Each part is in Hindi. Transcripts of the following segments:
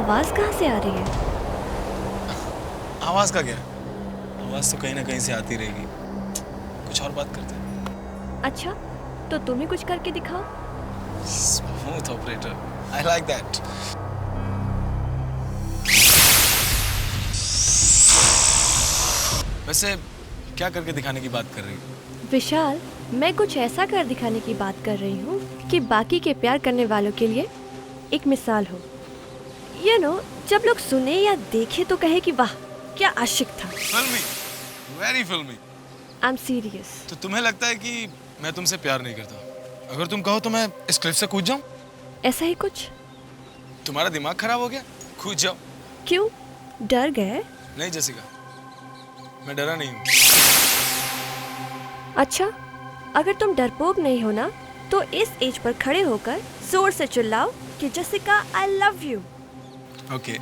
आवाज कहाँ से आ रही है? आवाज का क्या? आवाज तो कहीं ना कहीं से आती रहेगी। कुछ और बात करते हैं। अच्छा, तो तुम ही कुछ करके दिखाओ। Smooth operator, I like that. वैसे क्या करके दिखाने की बात कर रही हो? विशाल, मैं कुछ ऐसा कर दिखाने की बात कर रही हूँ कि बाकी के प्यार करने वालों के लिए एक मिसाल हो। जब लोग सुने या देखे तो कहे कि वाह क्या आशिक था। फिल्मी, वेरी फिल्मी। I am serious. तो तुम्हें लगता है कि मैं तुमसे प्यार नहीं करता? अगर तुम कहो तो मैं इस क्लिफ से कूद जाऊं? ऐसा ही कुछ। तुम्हारा दिमाग खराब हो गया? कूद जाओ। क्यों, डर गए? नहीं जेसिका, मैं डरा नहीं हूँ। अच्छा, अगर तुम डरपोक नहीं हो ना, तो इस एज पर खड़े होकर जोर से चिल्लाओ कि Jessica I love you. Okay.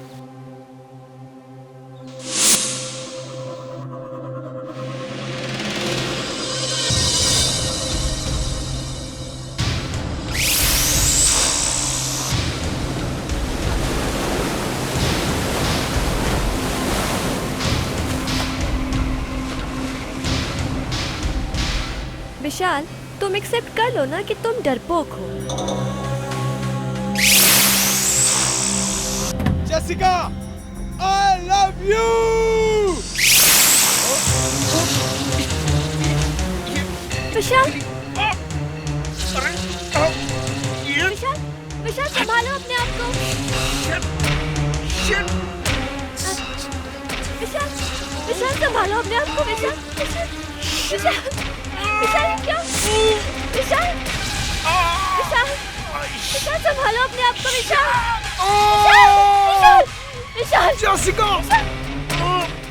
Vishal, तुम एक्सेप्ट कर लो ना कि तुम डरपोक हो। Jessica, I love you! Vishal, Vishal, Vishal संभालो अपने आप को। विशाल, विशाल संभालो अपने आप को। विशाल, विशाल, विशाल, विशाल क्या? विशाल, विशाल, विशाल संभालो अपने आप को। विशाल, विशाल, विशाल, जेसिका!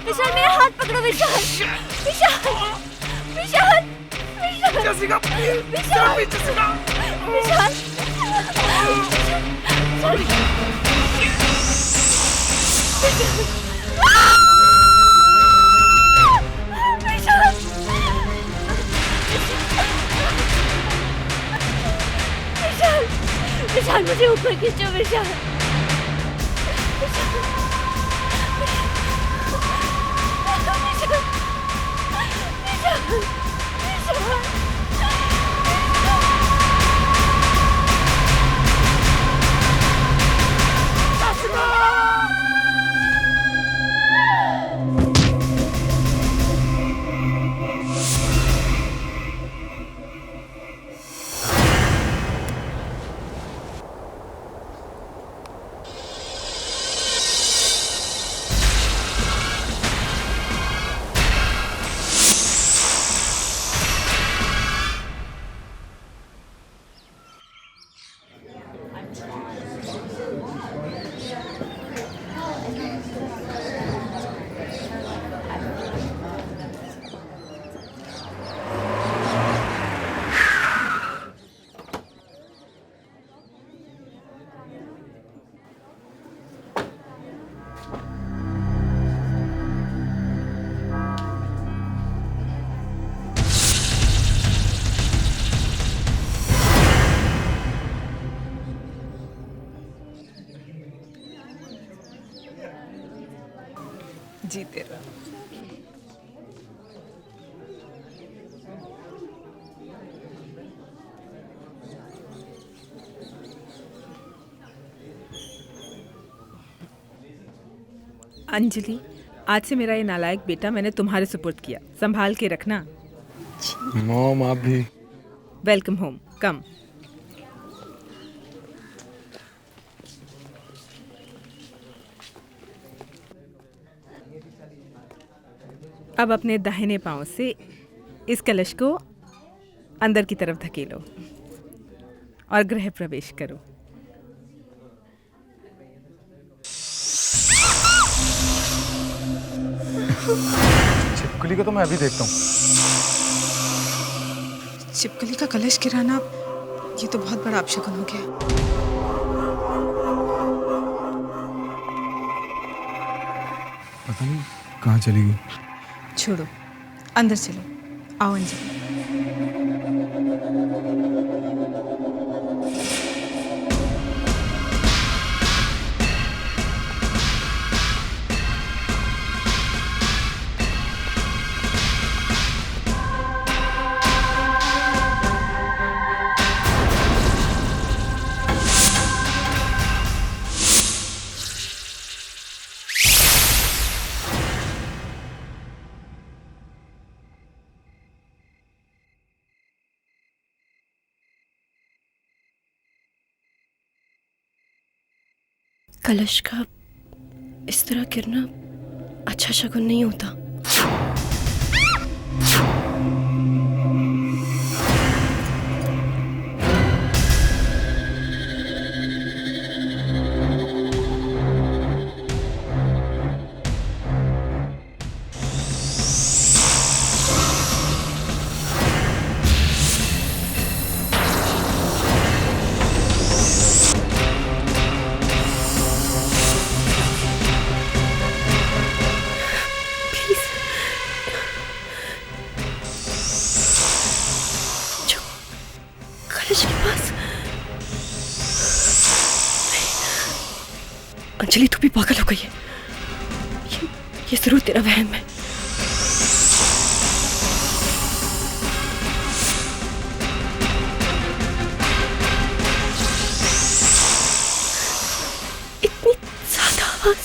विशाल मेरा हाथ पकड़ो। विशाल, विशाल, विशाल, विशाल, जेसिका! विशाल, जेसिका! विशाल, विशाल, विशाल मुझे ऊपर खींचो। विशाल, जीते रहो। अंजलि, आज से मेरा ये नालायक बेटा मैंने तुम्हारे सुपुर्द किया, संभाल के रखना। मॉम, आप भी। वेलकम होम, कम। अब अपने दाहिने पांव से इस कलश को अंदर की तरफ धकेलो और गृह प्रवेश करो। छिपकली को तो मैं अभी देखता हूँ। छिपकली का कलश गिराना, ये तो बहुत बड़ा अपशगुन हो गया। पता नहीं कहाँ चली गई। छोड़ो, अंदर चलो। आओ अंजलि। कलश का इस तरह गिरना अच्छा शगुन नहीं होता। कलश के पास अंजलि, तू भी पागल हो गई है। ये जरूर तेरा वहम है। इतनी ज्यादा आवाज।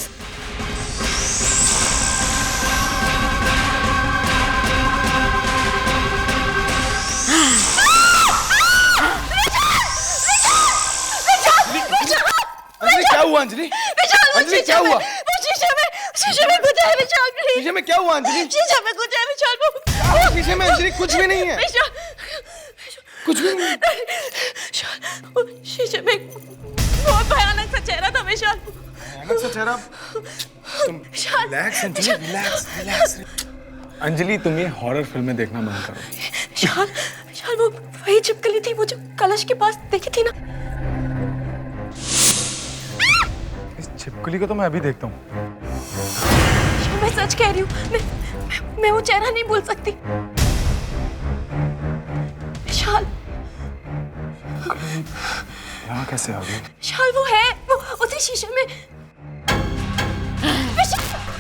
क्या हुआ अंजलि? अंजलि क्या हुआ? शीशे में कुछ है विशाल, प्लीज। शीशे में क्या हुआ अंजलि? शीशे में कुछ है विशाल। शीशे में अंजलि कुछ भी नहीं है। कुछ भी नहीं। शीशे में बहुत भयानक सा चेहरा था विशाल। भयानक सा चेहरा? तुम relax Anjali, relax relax. Anjali तुम ये हॉरर फिल्में देखना बंद करो। विशाल वो वही छिपकली थी, वो जो कलश के पास देखी थी ना। इस छिपकली को तो मैं अभी देखता हूँ। मैं सच कह रही हूँ, मैं वो चेहरा नहीं भूल सकती। विशाल यहाँ कैसे आ गई? विशाल वो है, वो उसी शीशे में।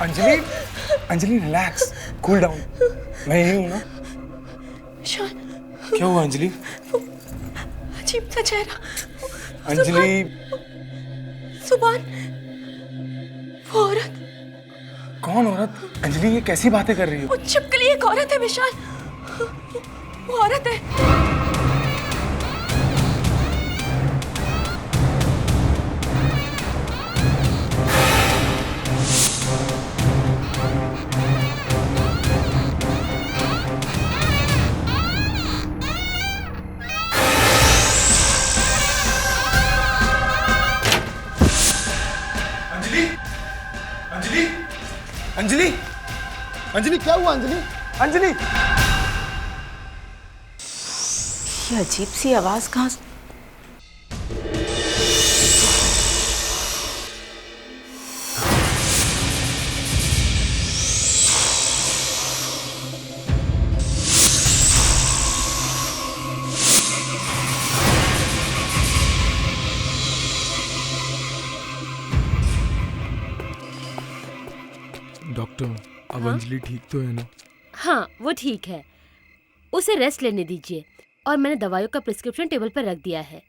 Anjali, Anjali relax, cool down. मैं यही हूँ ना। विशाल क्या हुआ अंजलि? अजीब सा चेहरा। अंजलि सुभान, वो औरत। कौन औरत? अंजलि ये कैसी बातें कर रही हो? वो छिपकली एक औरत है विशाल, वो औरत है। अंजलि, अंजलि, अंजलि, अंजलि क्या हुआ अंजलि? अंजलि ये अजीब सी आवाज कहाँ से? डॉक्टर, अब अंजलि ठीक तो है ना? हाँ, वो ठीक है। उसे रेस्ट लेने दीजिए और मैंने दवाइयों का प्रिस्क्रिप्शन टेबल पर रख दिया है।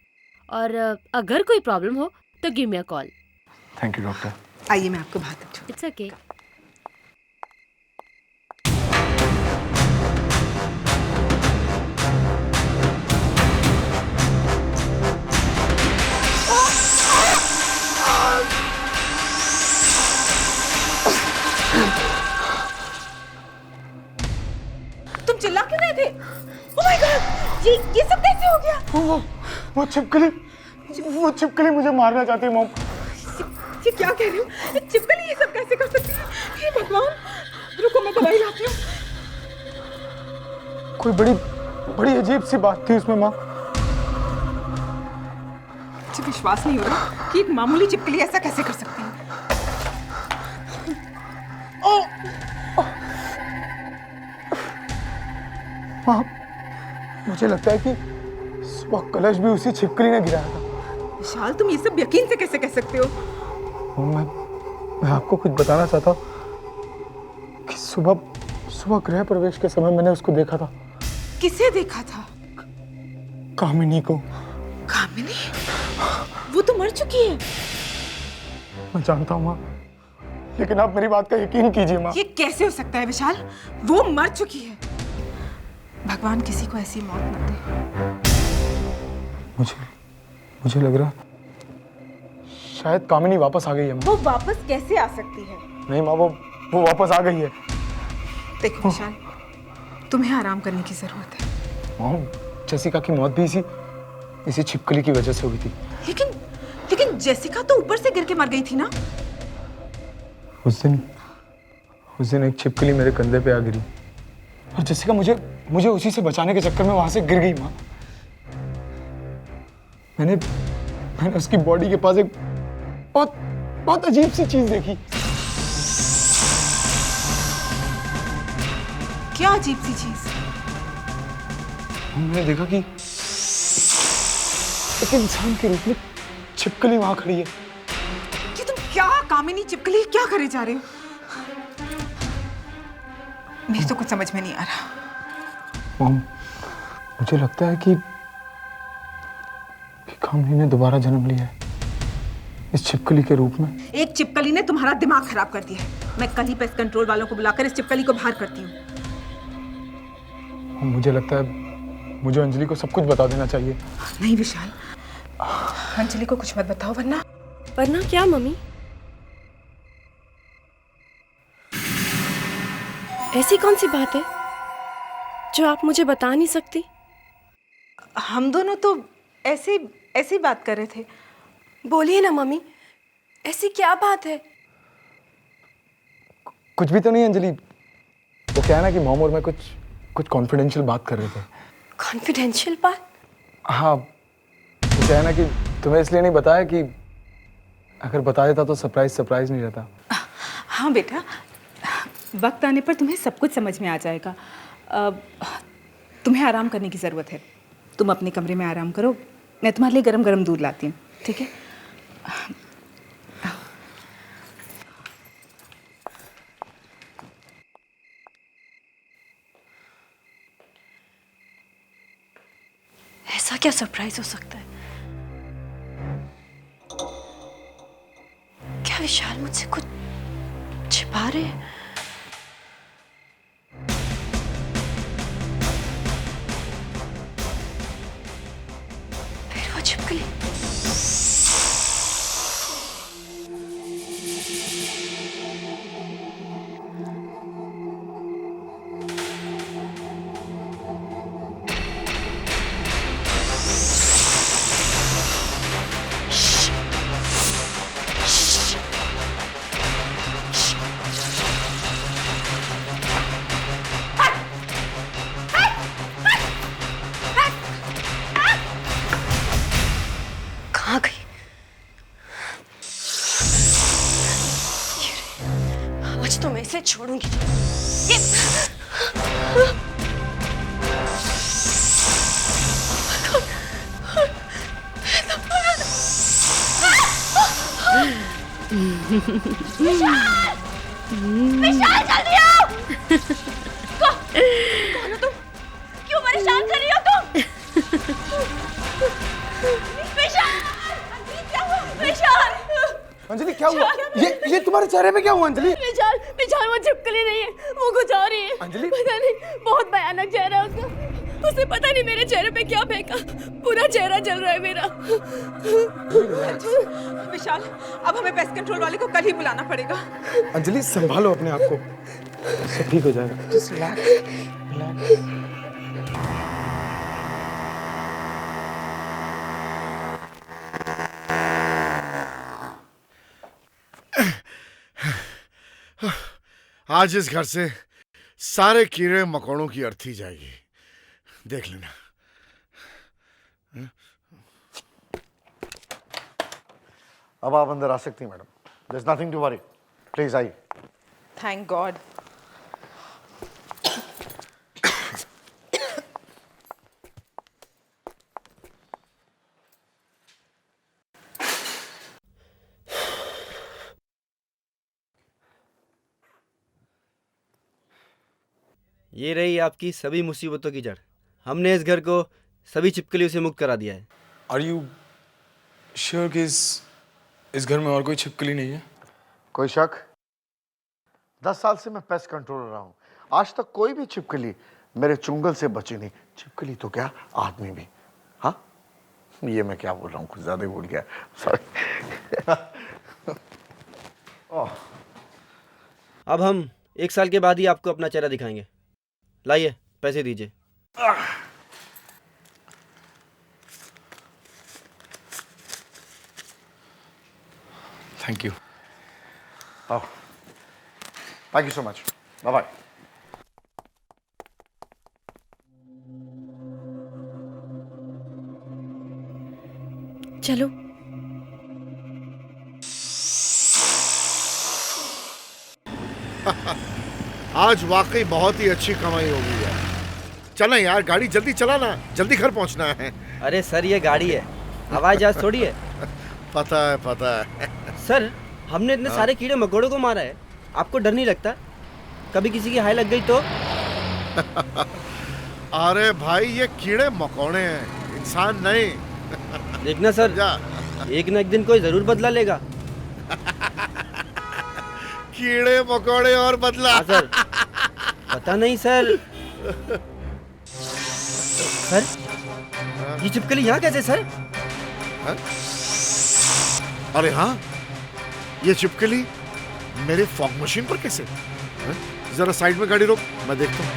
और अगर कोई प्रॉब्लम हो तो give me a call. Thank you doctor. आइए मैं आपको बात दूँ। It's okay. तुम चिल्ला क्यों रहे थे? ओह माय गॉड, ये सब कैसे हो गया? वो छिपकली मुझे मारना चाहती है मॉम। ये क्या कह रही हो? ये छिपकली ये सब कैसे कर सकती है? हे भगवान, रुको मैं दवाई लाती हूँ। कोई बड़ी अजीब सी बात थी उसमें माँ। मुझे विश्वास नहीं हो रहा कि एक मामूली छिपकली ऐसा कैसे कर सकती है। माँ, मुझे लगता है कि सुबह कलश भी उसी छिपकली ने गिराया था। विशाल, तुम ये सब यकीन से कैसे कह सकते हो? मैं आपको कुछ बताना चाहता हूँ कि सुबह गृह प्रवेश के समय मैंने उसको देखा था। किसे देखा था? कामिनी को। कामिनी? वो तो मर चुकी है। मैं जानता हूँ माँ, लेकिन आप मेरी बात का यकीन कीजिए माँ। ये कैसे हो सकता है विशाल? वो मर चुकी है। भगवान किसी को ऐसी मौत न दे। मुझे लग रहा शायद कामिनी वापस आ गई है माँ। वो वापस कैसे आ सकती है? नहीं माँ, वो वापस आ गई है। देखो विशाल, तुम्हें आराम करने की जरूरत है। माँ, जेसिका की मौत भी इसी छिपकली की वजह से हुई थी। लेकिन जेसिका तो ऊपर से गिर के मर गई थी ना? उस दिन एक छिपकली मेरे कंधे पे आ गिरी और जेसिका मुझे उसी से बचाने के चक्कर में वहां से गिर गई माँ। मैंने उसकी बॉडी के पास एक बहुत अजीब सी चीज देखी। क्या अजीब सी चीज? मैंने देखा कि एक इंसान के रूप में छिपकली वहां खड़ी है। कि तुम क्या कामिनी चिपकली क्या करे जा रहे हो? मुझे तो कुछ समझ में नहीं आ रहा। मॉम, मुझे लगता है कि कामिनी ने दोबारा जन्म लिया है इस छिपकली के रूप में। एक चिपकली ने तुम्हारा दिमाग खराब कर दिया है। मैं कल ही पेस्ट कंट्रोल वालों को बुलाकर इस चिपकली को बाहर करती हूँ। मुझे लगता है मुझे अंजलि को सब कुछ बता देना चाहिए। नहीं विशाल, अंजलि को कुछ मत बताओ वरना क्या मम्मी? ऐसी कौन सी बात है जो आप मुझे बता नहीं सकती? हम दोनों तो ऐसे ही बात कर रहे थे। बोलिए ना मम्मी, ऐसी क्या बात है? कुछ भी तो नहीं अंजलि, वो क्या है ना कि मॉम और मैं कुछ कॉन्फिडेंशियल बात कर रहे थे। कॉन्फिडेंशियल बात? हाँ, वो क्या है ना कि तुम्हें इसलिए नहीं बताया कि अगर बता देता तो सरप्राइज नहीं रहता। हाँ बेटा, वक्त आने पर तुम्हें सब कुछ समझ में आ जाएगा। तुम्हें आराम करने की ज़रूरत है। तुम अपने कमरे में आराम करो, मैं तुम्हारे लिए गरम गरम दूध लाती हूँ, ठीक है? ऐसा क्या सरप्राइज हो सकता है? क्या विशाल मुझसे कुछ छिपा रहे हैं? फिर वो छिपकली। कहाँ गई? आज तो मैं इसे छोड़ूंगी। ये विशाल जल्दी आओ! कौन हो तुम? क्यों परेशान कर रही हो तुम? विशाल! क्या हुआ? विशाल! अंजलि क्या हुआ? ये तुम्हारे चेहरे पे क्या हुआ अंजलि? विशाल वो चिपकली नहीं है, वो कुछ और ही है। अंजलि? पता नहीं, बहुत भयानक चेहरा है उसका। उसे पता नहीं मेरे चेहरे पे क्या फेंका, पूरा चेहरा जल रहा है मेरा। विशाल, अब हमें पेस्ट कंट्रोल वाले को कल ही बुलाना पड़ेगा। अंजलि संभालो अपने आप को, सब ठीक हो जाएगा। Just relax. आज इस घर से सारे कीड़े मकोड़ों की अर्थी जाएगी, देख लेना। अब आप अंदर आ सकती हैं madam. There's nothing to worry. Please आइए। Thank God. ये रही आपकी सभी मुसीबतों की जड़। हमने इस घर को सभी छिपकलियों से मुक्त करा दिया है। आर यू श्योर कि इस घर में और कोई छिपकली नहीं है? कोई शक? 10 साल से मैं पेस्ट कंट्रोलर रहा हूँ, आज तक कोई भी छिपकली मेरे चुंगल से बची नहीं। छिपकली तो क्या, आदमी भी। हाँ, ये मैं क्या बोल रहा हूँ, कुछ ज्यादा ही बोल गया, सॉरी। अब हम 1 साल के बाद ही आपको अपना चेहरा दिखाएंगे। लाइए पैसे दीजिए। Thank you. Thank you so much. Bye bye. चलो। आज वाकई बहुत ही अच्छी कमाई हो गई है। चलें यार, गाड़ी जल्दी चलाना, जल्दी घर पहुंचना है। अरे सर ये गाड़ी है, हवाई जहाज थोड़ी है। पता है पता है। सर हमने इतने सारे कीड़े मकोड़ों को मारा है, आपको डर नहीं लगता? कभी किसी की हाय लग गई तो? अरे भाई ये कीड़े मकोड़े हैं, इंसान नहीं। देखना सर, एक न एक दिन कोई जरूर बदला लेगा। कीड़े मकोड़े और बदला। हाँ सर, पता नहीं सर। सर ये छिपकली यहाँ कैसे सर? हा? अरे हाँ, ये छिपकली मेरे फॉग मशीन पर कैसे? हा? जरा साइड में गाड़ी रोक, मैं देखता हूँ।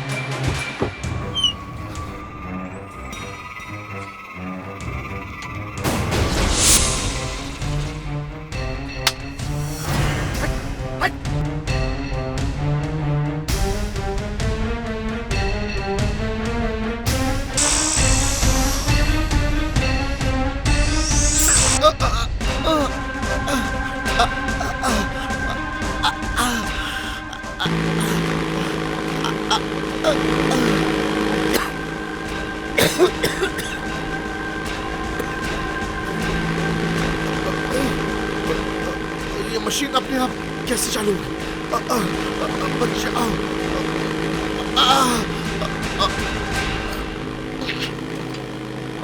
ये मशीन अपने आप कैसे चालू होगी?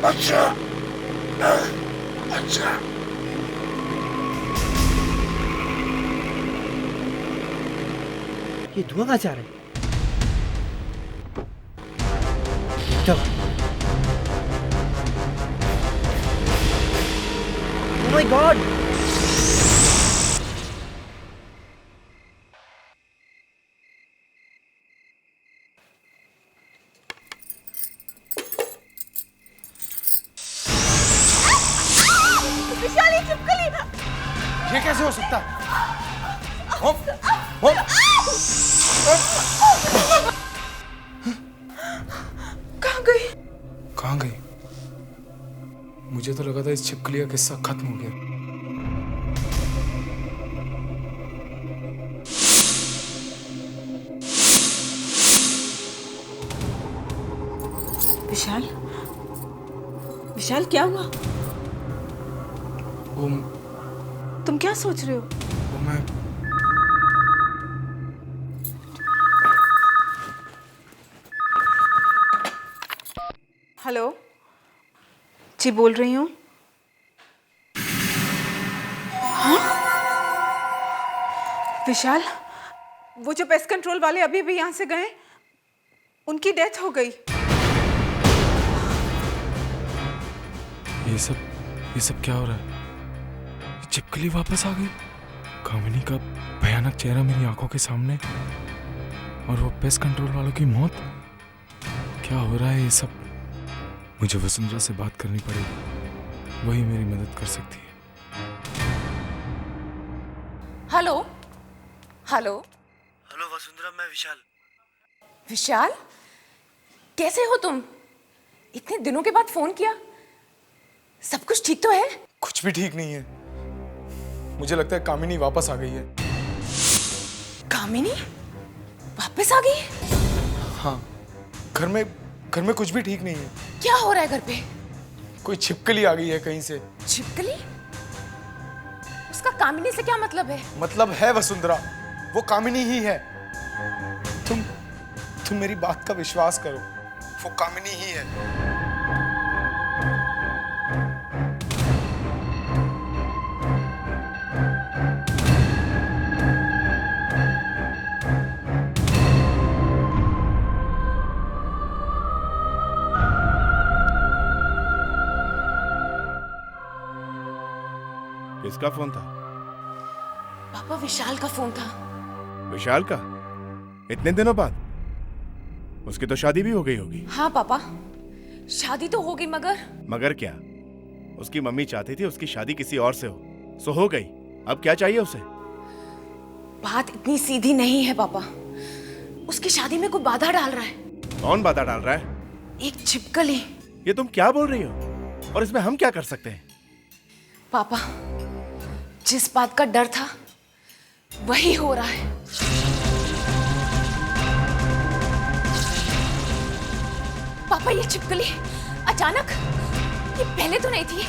अच्छा अच्छा। ये धुआं कहाँ से आ रहा है? चलो। Oh my God! विशाल, ये छिपकली! ये कैसे हो सकता है? कहाँ गई? कहाँ गई? मुझे तो लगा था इस छिपकली का किस्सा खत्म हो गया। विशाल, विशाल क्या हुआ? वो तुम क्या सोच रहे हो? मैं हेलो जी, बोल रही हूँ। हाँ? विशाल, वो जो पेस्ट कंट्रोल वाले अभी भी यहाँ से गए, उनकी डेथ हो गई। ये सब क्या हो रहा है? छिपकली वापस आ गई। कामिनी का भयानक चेहरा मेरी आंखों के सामने, और वो पेस्ट कंट्रोल वालों की मौत। क्या हो रहा है ये सब? मुझे वसुंधरा से बात करनी पड़ेगी, वही मेरी मदद कर सकती है। हेलो हेलो हेलो वसुंधरा, मैं विशाल। विशाल, कैसे हो तुम? इतने दिनों के बाद फोन किया। सब कुछ ठीक तो है? कुछ भी ठीक नहीं है। मुझे लगता है कामिनी वापस आ गई है। कामिनी वापस आ गई? हाँ, घर में कुछ भी ठीक नहीं है। क्या हो रहा है घर पे? कोई छिपकली आ गई है कहीं से। छिपकली? उसका कामिनी से क्या मतलब है? मतलब है वसुंधरा, वो कामिनी ही है। तुम मेरी बात का विश्वास करो, वो कामिनी ही है। किसका फोन था? पापा विशाल का फोन था। विशाल का? इतने दिनों बाद? उसकी तो शादी भी हो गई होगी। हाँ पापा, शादी तो हो गई मगर क्या? उसकी मम्मी चाहती थी उसकी शादी किसी और से हो, सो हो गई। अब क्या चाहिए उसे? बात इतनी सीधी नहीं है पापा। उसकी शादी में कोई बाधा डाल रहा है। कौन बाधा डाल रहा है? एक छिपकली। ये तुम क्या बोल रही हो? और इसमें हम क्या कर सकते हैं? पापा, जिस बात का डर था वही हो रहा है। पापा ये छिपकली अचानक, ये पहले तो नहीं थी।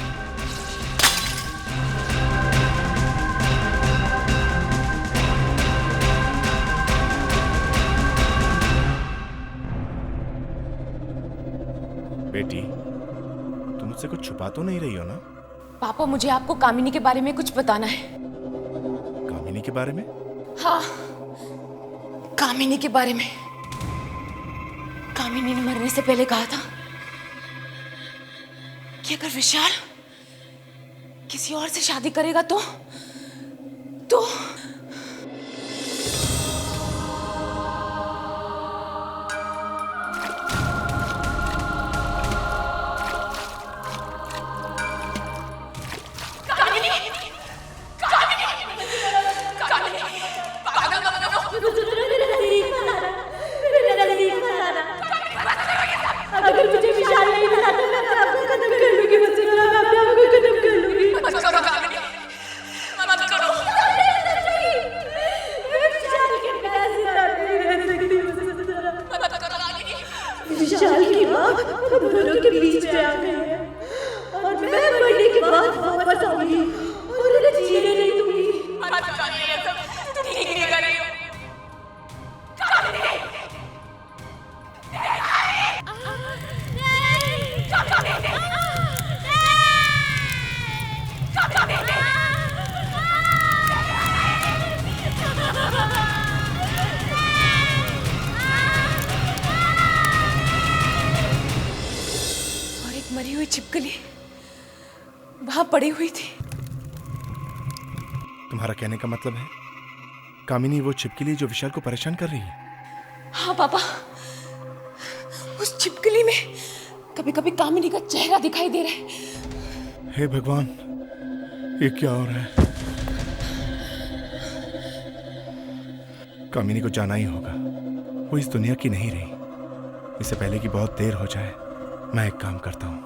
बेटी, तुम मुझसे कुछ छुपा तो नहीं रही हो ना? पापा मुझे आपको कामिनी के बारे में कुछ बताना है। कामिनी के बारे में? हाँ, कामिनी के बारे में। कामिनी ने मरने से पहले कहा था कि अगर विशाल किसी और से शादी करेगा तो अगर मुझे विशाल नहीं मिला तो मैं अपने आप को खत्म कर लूंगी। मुझसे मैं अपने आप को खत्म कर लूंगी। मत करो कामिनी, मत करो। विशाल के बिना जिंदा नहीं रह सकती। मत करो कामिनी। विशाल की माँ हम दोनों के बीच में आ गई है और मैं मरने के बाद वापस आऊंगी और उन्हें जीने नहीं दूंगी। मत करो ये सब, तुम ठीक नहीं कर रही हो। और एक मरी हुई छिपकली वहां पड़ी हुई थी। तुम्हारा कहने का मतलब है कामिनी वो छिपकली जो विशाल को परेशान कर रही है? हाँ पापा, उस छिपकली में कभी कभी कामिनी का चेहरा दिखाई दे रहा है। हे भगवान, ये क्या हो रहा है? कामिनी को जाना ही होगा। वो इस दुनिया की नहीं रही। इससे पहले कि बहुत देर हो जाए, मैं एक काम करता हूं।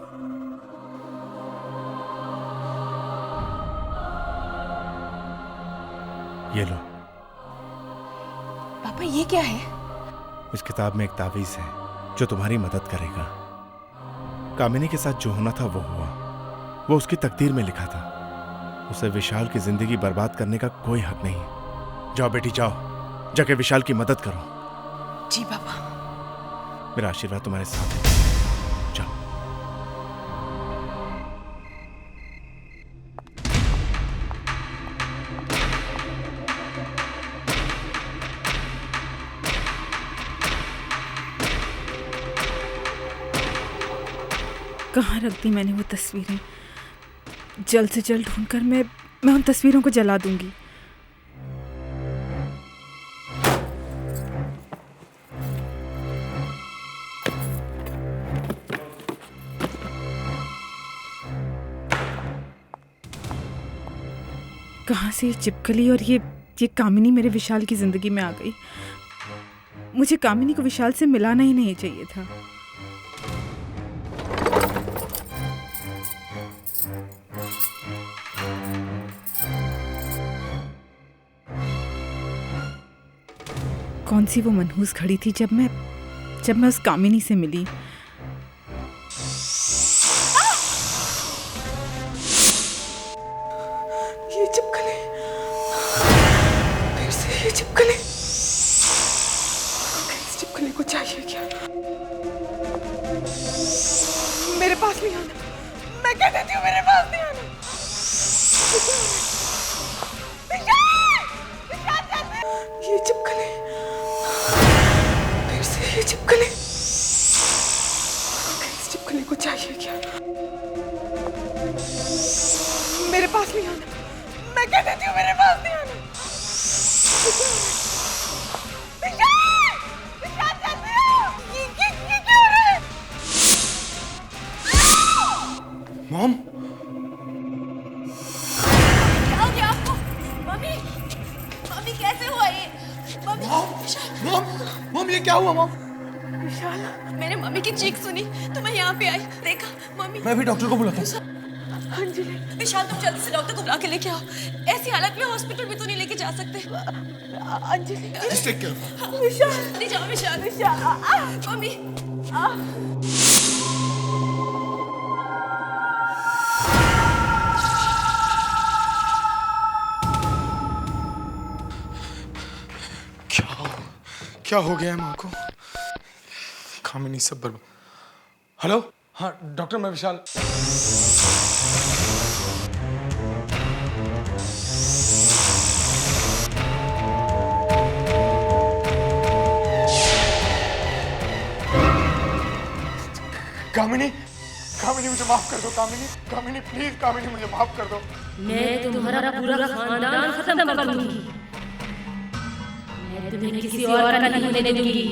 ये लो। पापा ये क्या है? इस किताब में एक तावीज है जो तुम्हारी मदद करेगा। कामिनी के साथ जो होना था वो हुआ। वो उसकी तकदीर में लिखा था। उसे विशाल की जिंदगी बर्बाद करने का कोई हक नहीं। जाओ बेटी जाओ, जाके विशाल की मदद करो। जी पापा। मेरा आशीर्वाद तुम्हारे साथ है। जाओ। कहाँ रख दी मैंने वो तस्वीरें? जल्द से जल्द ढूंढकर मैं उन तस्वीरों को जला दूंगी। कहाँ से ये चिपकली और ये कामिनी मेरे विशाल की जिंदगी में आ गई? मुझे कामिनी को विशाल से मिलाना ही नहीं चाहिए था। कौन सी वो मनहूस घड़ी थी जब मैं उस कामिनी से मिली? ये चिपकली, फिर से ये चिपकली। इस चिपकली को चाहिए क्या? मेरे पास नहीं आना। मैं कह देती हूँ मेरे पास नहीं आना। ये चिपकली, फिर से ये चिपकली। इस चिपकली को चाहिए क्या? मेरे पास नहीं आना। हुआ मॉम? विशाल, मैंने मम्मी की चीख सुनी तो मैं यहाँ पे आई, देखा मम्मी। मैं भी डॉक्टर को बुलाता हूँ। अंजलि। विशाल तुम जल्दी से डॉक्टर को बुला के लेके आओ, ऐसी हालत में हॉस्पिटल भी तो नहीं लेके जा सकते। अंजलि। Just take care. विशाल। नहीं जाओ विशाल। विशाल। मम्मी। क्या हो गया है माँ को? कामिनी सब बर्बाद। हेलो, हाँ डॉक्टर, मैं विशाल। कामिनी, कामिनी मुझे माफ कर दो। कामिनी, कामिनी प्लीज, कामिनी मुझे माफ कर दो। मैं तुम्हारा पूरा खानदान खत्म कर दूंगी। मैं तुम्हें किसी और का नहीं होने दूंगी।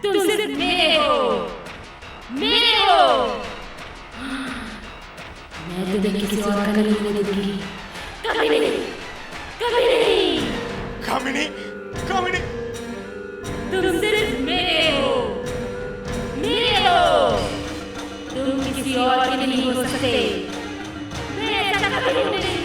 तुम सिर्फ मेरे हो, मेरे हो। मैं तुम्हें किसी और का नहीं होने दूंगी। कभी नहीं, कभी नहीं। कामिनी, कामिनी। तुम सिर्फ मेरे हो, मेरे हो। तुम किसी और के नहीं हो सकते। मैं ऐसा कभी नहीं होने दूंगी।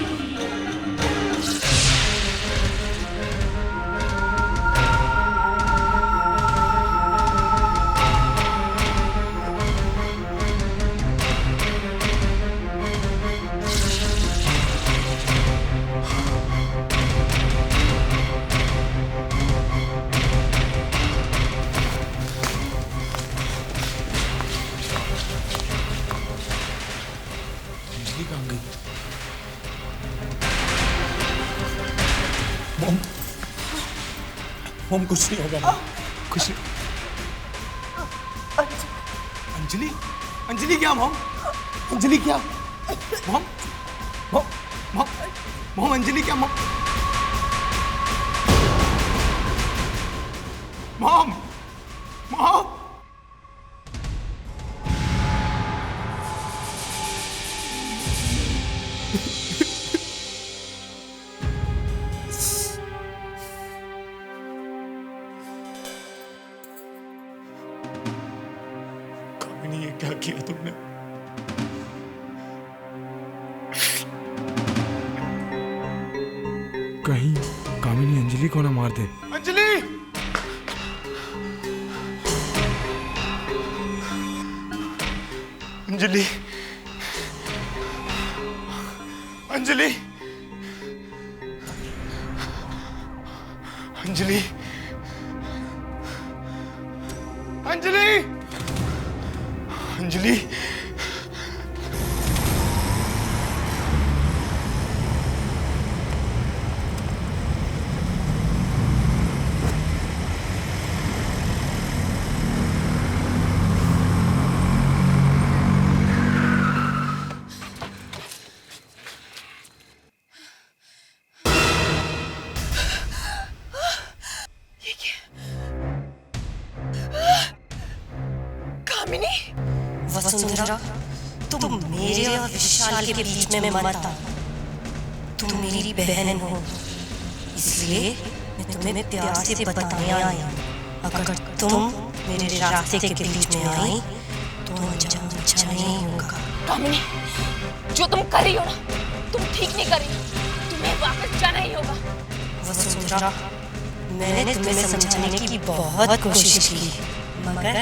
मॉम कुछ नहीं होगा मॉम, कुछ नहीं। अंजलि, अंजलि क्या मॉम? अंजलि क्या? Mom, mom, mom, mom Anjali क्या मॉम? Mom, mom. क्या किया तुमने? कहीं कामिनी अंजलि को ना मार दे। अंजलि! अंजलि, अंजलि, अंजलि, अंजलि, अंजलि। वसुंधरा, तुम मेरे और विशाल के बीच में मत आओ। तुम मेरी बहन हो, इसलिए मैं तुम्हें प्यार से बताने आई। अगर तुम मेरे रास्ते के बीच में आई तो अंजाम अच्छा नहीं होगा। कामिनी, जो तुम कर रही हो ना, तुम ठीक नहीं कर रही हो। तुम्हें वापस जाना ही होगा। वसुंधरा, मैंने तुम्हें समझाने की बहुत कोशिश की, मगर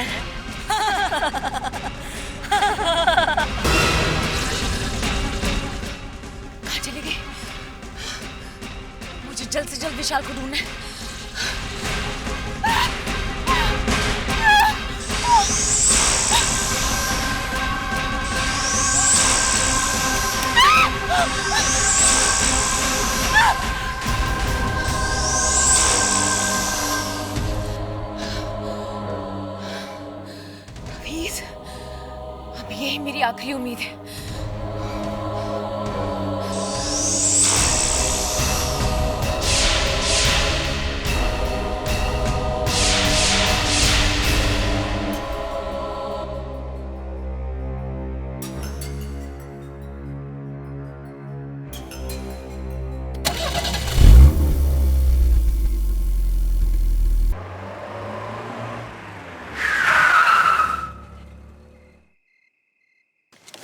कहाँ चली गई? मुझे जल्द से जल्द विशाल को ढूंढना है। प्लीज, अब यही मेरी आखिरी उम्मीद है।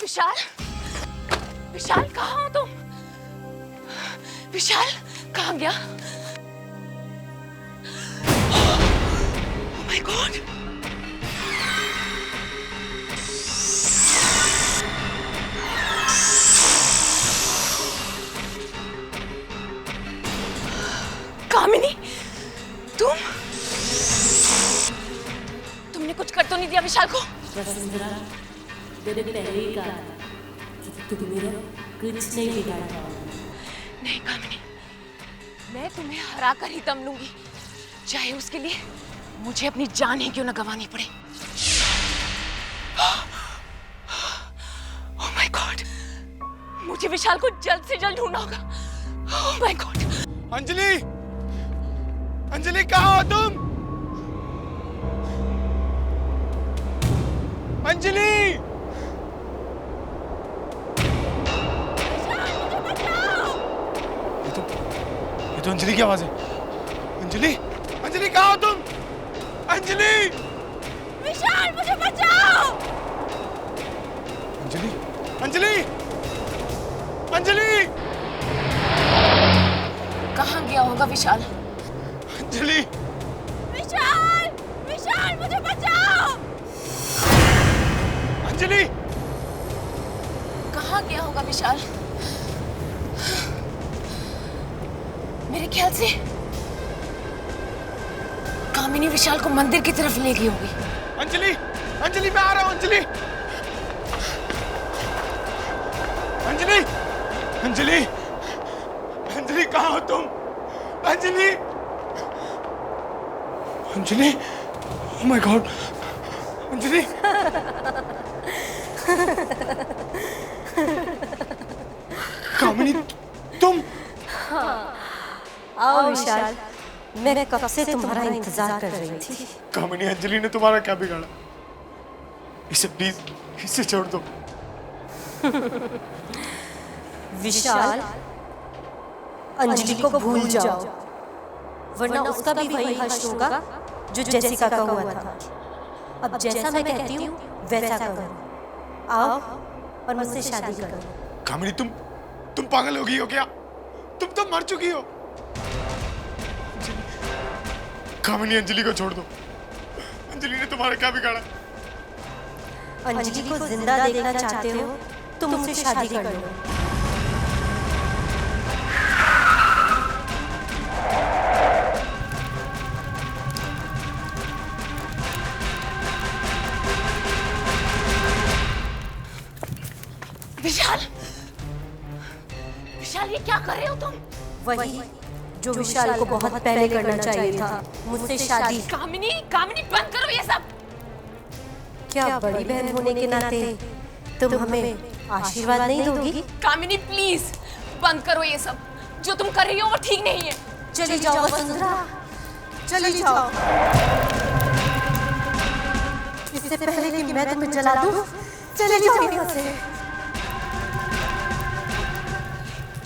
विशाल, विशाल कहाँ हो तुम? विशाल कहाँ गया? Oh my God! कामिनी, तुमने कुछ कर तो नहीं दिया विशाल को? वसुंधरा, मैंने पहले ही कहा कि तुम मेरा कुछ नहीं बिगाड़ पाओगे। नहीं कामिनी, मैं तुम्हें हरा कर ही दम लूंगी, चाहे उसके लिए मुझे अपनी जान ही क्यों न गंवानी पड़े। Oh my God! मुझे विशाल को जल्द से जल्द ढूंढना होगा। Oh my God! Anjali, Anjali कहाँ हो तुम? अंजलि! ये तो अंजलि की आवाज है। अंजलि, अंजलि कहाँ हो तुम? अंजलि! विशाल मुझे बचाओ! अंजलि, अंजलि, अंजलि! कहाँ गया होगा विशाल? अंजलि! विशाल! विशाल मुझे बचाओ! अंजलि! कहाँ गया होगा विशाल? मेरे ख्याल से कामिनी विशाल को मंदिर की तरफ ले गई होगी। अंजलि, अंजलि मैं आ रहा हूँ। अंजलि, अंजलि, अंजलि, अंजलि कहाँ हो तुम? Anjali, Anjali, oh my God, Anjali! Kamini, तुम? आओ विशाल, मैं कब से तुम्हारा इंतजार कर रही थी। कामिनी, अंजलि ने तुम्हारा क्या बिगाड़ा? इसे प्लीज, इसे छोड़ दो। विशाल, अंजलि को भूल जाओ, वरना उसका भी वही हश्र होगा जो जेसिका का हुआ था। अब जैसा मैं कहती हूँ वैसा करो। आओ और मुझसे शादी करो। कामिनी, तुम पागल हो गई हो क्या? तुम तो मर चुकी हो। कामिनी, अंजलि को छोड़ दो। अंजलि ने तुम्हारा क्या बिगाड़ा? अंजलि को जिंदा देखना चाहते हो तो मुझसे शादी कर लो। विशाल, विशाल ये क्या कर रहे हो तुम? वही जो विशाल को बहुत पहले करना चाहिए था, मुझसे शादी। कामिनी, कामिनी बंद करो ये सब। क्या बड़ी बहन होने के नाते तुम हमें आशीर्वाद नहीं दोगी? कामिनी प्लीज बंद करो ये सब। जो तुम कर रही हो वो ठीक नहीं है। चली जाओ वसुंधरा, चली जाओ। इससे पहले कि मैं तुम्हें जला दूं, चले जाओ यहाँ से।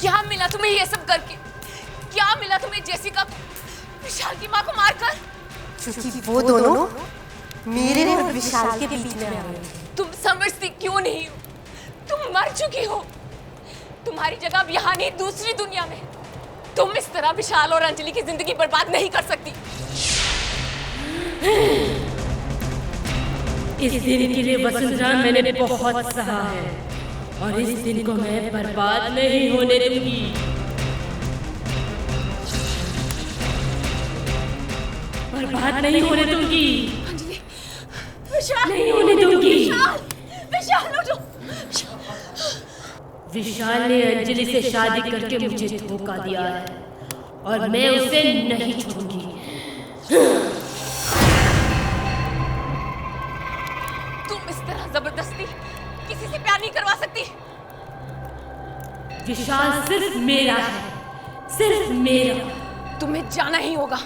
क्या मिला तुम्हें ये सब करके? क्या मिला तुम्हें जेसिका, विशाल की माँ को मारकर? क्योंकि वो दोनों मेरे और विशाल के बीच में आ गए। तुम समझती क्यों नहीं हो? तुम मर चुकी हो। तुम्हारी जगह अब यहाँ नहीं, दूसरी दुनिया में। तुम इस तरह विशाल और अंजलि की जिंदगी बर्बाद नहीं कर सकती। इस दिन के लिए वसुंधरा मैंने बहुत सहा है और इस दिन को मैं बर्बाद नहीं होने दूंगी। बर्बाद नहीं होने दूंगी। विशाल नहीं होने दूंगी। विशाल, विशाल उठो। विशाल ने अंजलि से शादी करके मुझे धोखा दिया है और मैं उसे नहीं छोड़ूंगी। तुम इस तरह जबरदस्ती किसी से प्यार नहीं करवा सकती। विशाल सिर्फ मेरा है, सिर्फ मेरा। तुम्हें जाना ही होगा।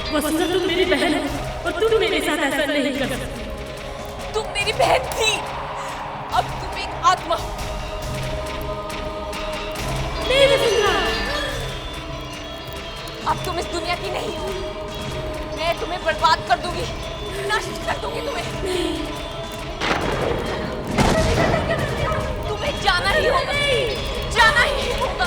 वसुंधरा तुम मेरी बहन हो और तुम मेरे साथ ऐसा नहीं कर सकती। तुम मेरी बहन थी, अब तुम एक आत्मा हो। नहीं वसुंधरा, की नहीं हूँ। मैं तुम्हें बर्बाद कर दूंगी, नष्ट कर दूंगी तुम्हें। तुम्हें जाना ही होगा, जाना ही होगा।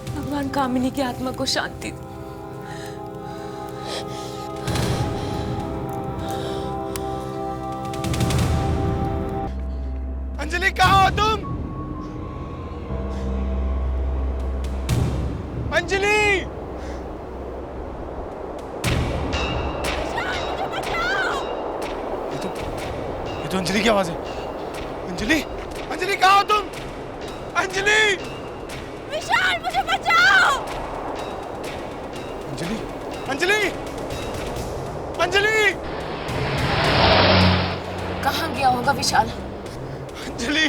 भगवान कामिनी की आत्मा को शांति दे। अंजलि कहाँ हो तुम? अंजलि! ये तो अंजलि की आवाज है। अंजलि! अंजलि कहाँ हो तुम? अंजलि! विशाल मुझे बचाओ! अंजलि! अंजलि! अंजलि! कहाँ गया होगा विशाल? अंजलि!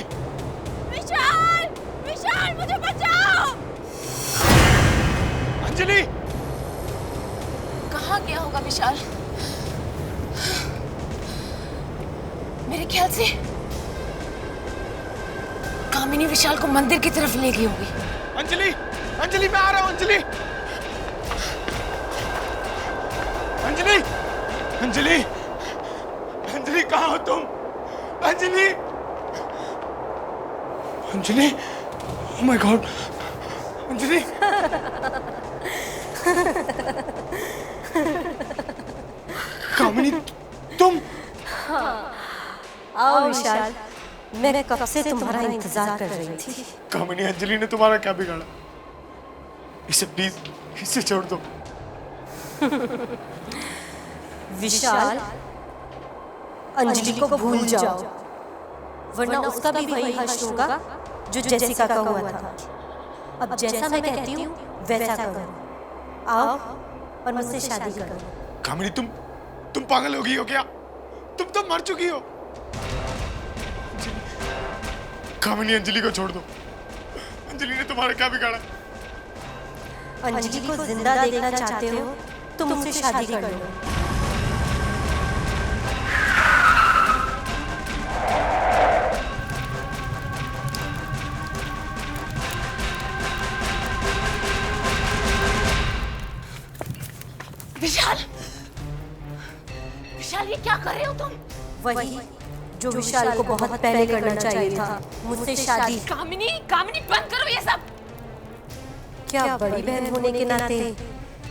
विशाल! विशाल मुझे बचाओ! अंजलि! कहाँ गया होगा विशाल? मेरे ख्याल से कामिनी विशाल को मंदिर की तरफ ले गई होगी। अंजलि! अंजलि मैं आ रहा हूँ अंजलि! अंजलि! अंजलि! अंजलि कहाँ हो तुम? Anjali! Anjali! Oh my God! Anjali! Kamini तुम? आओ विशाल, मैं कब से तुम्हारा इंतजार कर रही थी। कामिनी अंजलि ने तुम्हारा क्या बिगाड़ा? इसे प्लीज इसे छोड़ दो। विशाल, अंजलि को भूल जाओ, वरना उसका भी वही हश्र होगा जो जेसिका का हुआ था। अब जैसा मैं कहती हूँ वैसा करो। आओ और मुझसे शादी करो। कामिनी तुम पागल हो गई हो क्या? तुम तो मर चुकी हो। कामिनी अंजलि को छोड़ दो। अंजलि ने तुम्हारा क्या बिगाड़ा? अंजलि को जिंदा देखना चाहते हो तो मुझसे शादी कर लो। विशाल! विशाल ये क्या कर रहे हो तुम? वही जो विशाल को बहुत पहले करना चाहिए था, मुझसे शादी। कामिनी, कामिनी बंद करो ये सब। क्या बड़ी बहन होने के नाते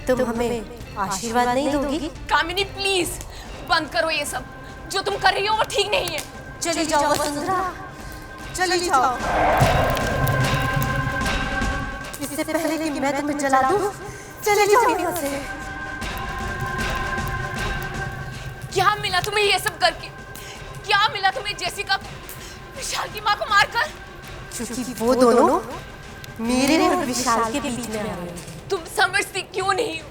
तुम हमें आशीर्वाद नहीं दोगी? कामिनी प्लीज बंद करो ये सब। जो तुम कर रही हो वो ठीक नहीं है। चली जाओ वसुंधरा, चली जाओ। इससे पहले कि मैं तुम्हें जला दूं, चली जाओ यहाँ से। क्या मिला तुम्हें ये सब करके? क्या मिला तुम्हें जेसिका विशाल की माँ को मारकर? क्योंकि वो दोनों मेरे और विशाल के बीच में आए। तुम समझती क्यों नहीं हो?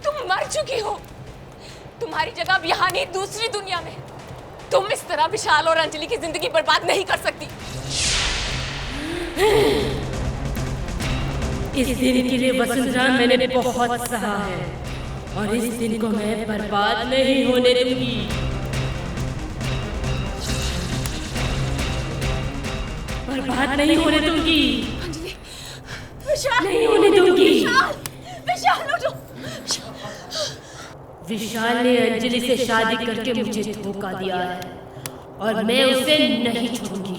तुम मर चुकी हो। तुम्हारी जगह अब यहाँ नहीं दूसरी दुनिया में। तुम इस तरह विशाल और अंजलि की जिंदगी बर्बाद नहीं कर सकती। इस दिन के लिए वसुंधरा मैंने बहुत सहा है और इस दिन को मैं बर्बाद नहीं होने दूंगी। बर्बाद नहीं होने दूंगी। अंजलि, विशाल नहीं होने दूंगी। विशाल, विशाल उठो। विशाल ने अंजलि से शादी करके मुझे धोखा दिया है और मैं उसे नहीं छोड़ूंगी।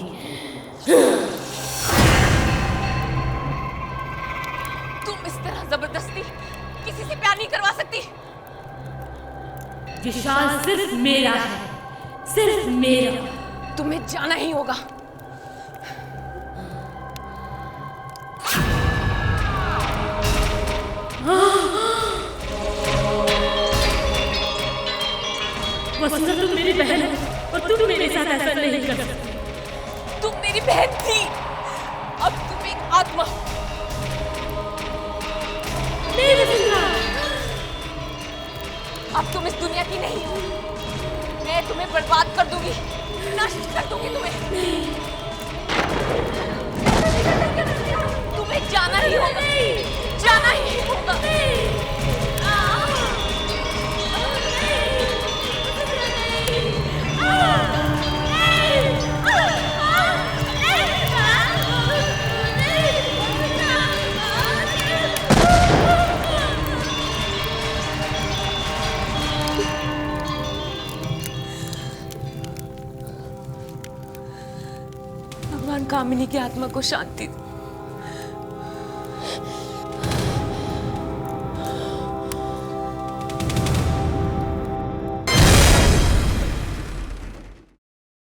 तुम इस तरह जबरदस्ती किसी से प्यार नहीं करवा सकती। विशाल सिर्फ मेरा है, सिर्फ मेरा। तुम्हें जाना ही होगा। वसुंधरा तुम मेरी बहन हो और तुम मेरे साथ ऐसा नहीं कर सकती। तुम मेरी बहन थी, अब तुम एक आत्मा हो। नहीं वसुंधरा, अब तुम इस दुनिया की नहीं हो। मैं तुम्हें बर्बाद कर दूंगी, नष्ट कर दूंगी तुम्हें। तुम्हें जाना ही होगा, जाना ही होगा। भगवान कामिनी की आत्मा को शांति दे।